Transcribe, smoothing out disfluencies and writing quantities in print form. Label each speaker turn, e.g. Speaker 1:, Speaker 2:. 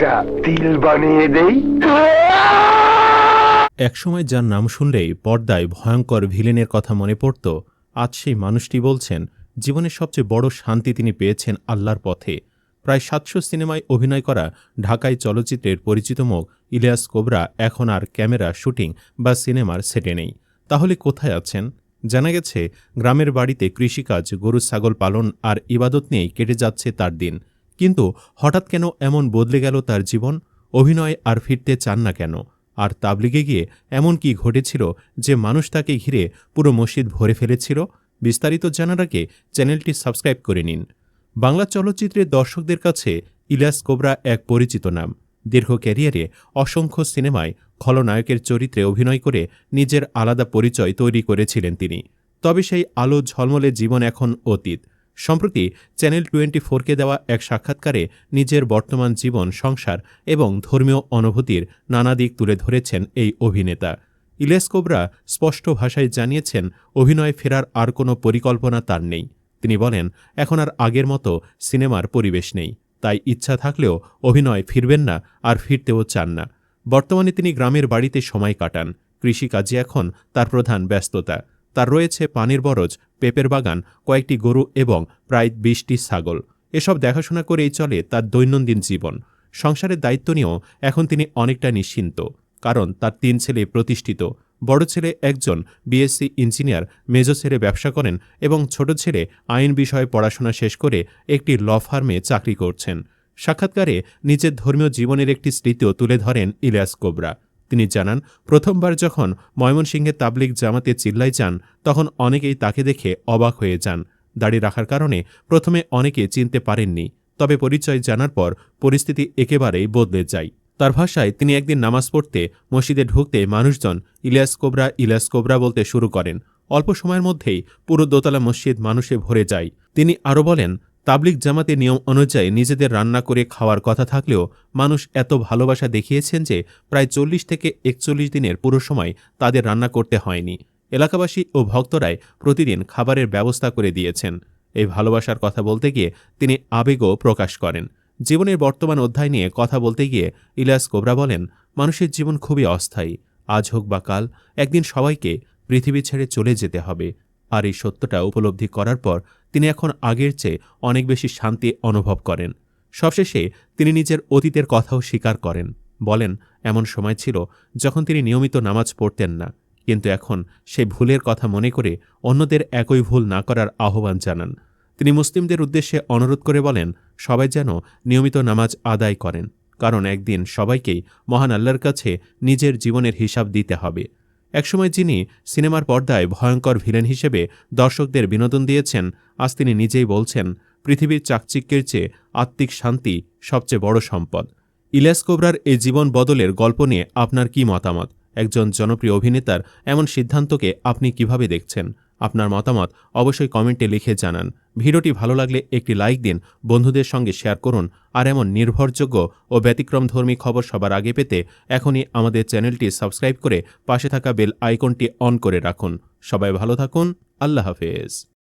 Speaker 1: একটা তিল বানিয়ে দেই।
Speaker 2: একসময় যার নাম শুনলেই পর্দায় ভয়ঙ্কর ভিলেনের কথা মনে পড়ত, আজ সেই মানুষটি বলছেন জীবনের সবচেয়ে বড় শান্তি তিনি পেয়েছেন আল্লাহর পথে। প্রায় ৭০০ সিনেমায় অভিনয় করা ঢাকাই চলচ্চিত্রের পরিচিত মুখ ইলিয়াস কোবরা এখন আর ক্যামেরা, শুটিং বা সিনেমার সেটে নেই। তাহলে কোথায় আছেন? জানা গেছে গ্রামের বাড়িতে কৃষিকাজ, গরু ছাগল পালন আর ইবাদত নিয়েই কেটে যাচ্ছে তার দিন। কিন্তু হঠাৎ কেন এমন বদলে গেল তার জীবন? অভিনয় আর ফিরতে চান না কেন? আর তাবলিগে গিয়ে এমন কি ঘটেছিল যে মানুষ তাকে ঘিরে পুরো মসজিদ ভরে ফেলেছিল? বিস্তারিত জানার আগে চ্যানেলটি সাবস্ক্রাইব করে নিন। বাংলা চলচ্চিত্রের দর্শকদের কাছে ইলিয়াস কোবরা এক পরিচিত নাম। দীর্ঘ ক্যারিয়ারে অসংখ্য সিনেমায় খলনায়কের চরিত্রে অভিনয় করে নিজের আলাদা পরিচয় তৈরি করেছিলেন তিনি। তবে সেই আলো ঝলমলে জীবন এখন অতীত। সম্প্রতি চ্যানেল 24কে দেওয়া এক সাক্ষাৎকারে নিজের বর্তমান জীবন, সংসার এবং ধর্মীয় অনুভূতির নানা দিক তুলে ধরেছেন এই অভিনেতা। ইলিয়াস কোবরা স্পষ্ট ভাষায় জানিয়েছেন, অভিনয়ে ফেরার আর কোনো পরিকল্পনা তার নেই। তিনি বলেন, এখন আর আগের মতো সিনেমার পরিবেশ নেই, তাই ইচ্ছা থাকলেও অভিনয় ফিরবেন না, আর ফিরতেও চান না। বর্তমানে তিনি গ্রামের বাড়িতে সময় কাটান। কৃষিকাজে এখন তার প্রধান ব্যস্ততা। তার রয়েছে পানির বরজ, পেঁপের বাগান, কয়েকটি গরু এবং প্রায় ২০টি ছাগল। এসব দেখাশোনা করেই চলে তার দৈনন্দিন জীবন। সংসারের দায়িত্ব নিয়েও এখন তিনি অনেকটা নিশ্চিন্ত, কারণ তার ৩ ছেলে প্রতিষ্ঠিত। বড় ছেলে একজন বিএসসি ইঞ্জিনিয়ার, মেজো ছেলে ব্যবসা করেন এবং ছোট ছেলে আইন বিষয়ে পড়াশোনা শেষ করে একটি ল ফার্মে চাকরি করছেন। সাক্ষাৎকারে নিজের ধর্মীয় জীবনের একটি স্মৃতিও তুলে ধরেন ইলিয়াস কোবরা। তিনি জানান, প্রথমবার যখন ময়মনসিংহে তাবলিগ জামাতে চিল্লায় যান, তখন অনেকেই তাকে দেখে অবাক হয়ে যান। দাড়ি রাখার কারণে প্রথমে অনেকে চিনতে পারেননি, তবে পরিচয় জানার পর পরিস্থিতি একেবারেই বদলে যায়। তার ভাষায়, তিনি একদিন নামাজ পড়তে মসজিদে ঢুকতে মানুষজন ইলিয়াস কোবরা, ইলিয়াস কোবরা বলতে শুরু করেন। অল্প সময়ের মধ্যেই পুরো দোতলা মসজিদ মানুষে ভরে যায়। তিনি আরও বলেন, তাবলিগ জামাতের নিয়ম অনুযায়ী নিজেদের রান্না করে খাওয়ার কথা থাকলেও মানুষ এত ভালোবাসা দেখিয়েছেন যে প্রায় ৪০ থেকে ৪১ দিনের পুরো সময় তাদের রান্না করতে হয়নি। এলাকাবাসী ও ভক্তরাই প্রতিদিন খাবারের ব্যবস্থা করে দিয়েছেন। এই ভালোবাসার কথা বলতে গিয়ে তিনি আবেগও প্রকাশ করেন। জীবনের বর্তমান অধ্যায় নিয়ে কথা বলতে গিয়ে ইলিয়াস কোবরা বলেন, মানুষের জীবন খুবই অস্থায়ী। আজ হোক বা কাল একদিন সবাইকে পৃথিবী ছেড়ে চলে যেতে হবে। আর এই সত্যটা উপলব্ধি করার পর তিনি এখন আগের চেয়ে অনেক বেশি শান্তি অনুভব করেন। সবশেষে তিনি নিজের অতীতের কথাও স্বীকার করেন। বলেন, এমন সময় ছিল যখন তিনি নিয়মিত নামাজ পড়তেন না, কিন্তু এখন সেই ভুলের কথা মনে করে অন্যদের একই ভুল না করার আহ্বান জানান। তিনি মুসলিমদের উদ্দেশ্যে অনুরোধ করে বলেন, সবাই যেন নিয়মিত নামাজ আদায় করেন, কারণ একদিন সবাইকেই মহান আল্লাহর কাছে নিজের জীবনের হিসাব দিতে হবে। একসময় যিনি সিনেমার পর্দায় ভয়ঙ্কর ভিলেন হিসেবে দর্শকদের বিনোদন দিয়েছেন, আজ তিনি নিজেই বলছেন, পৃথিবীর চাকচিক্যের চেয়ে আত্মিক শান্তি সবচেয়ে বড় সম্পদ। ইলিয়াস কোবরার এই জীবন বদলের গল্প নিয়ে আপনার কি মতামত? একজন জনপ্রিয় অভিনেতার এমন সিদ্ধান্তকে আপনি কিভাবে দেখছেন? আপনার মতামত অবশ্যই কমেন্টে লিখে জানান। ভিডিওটি ভালো লাগলে একটি লাইক দিন, বন্ধুদের সঙ্গে শেয়ার করুন। আর এমন নির্ভরযোগ্য ও ব্যতিক্রমধর্মী খবর সবার আগে পেতে এখনই আমাদের চ্যানেলটি সাবস্ক্রাইব করে পাশে থাকা বেল আইকনটি অন করে রাখুন। সবাই ভালো থাকুন। আল্লাহ হাফেজ।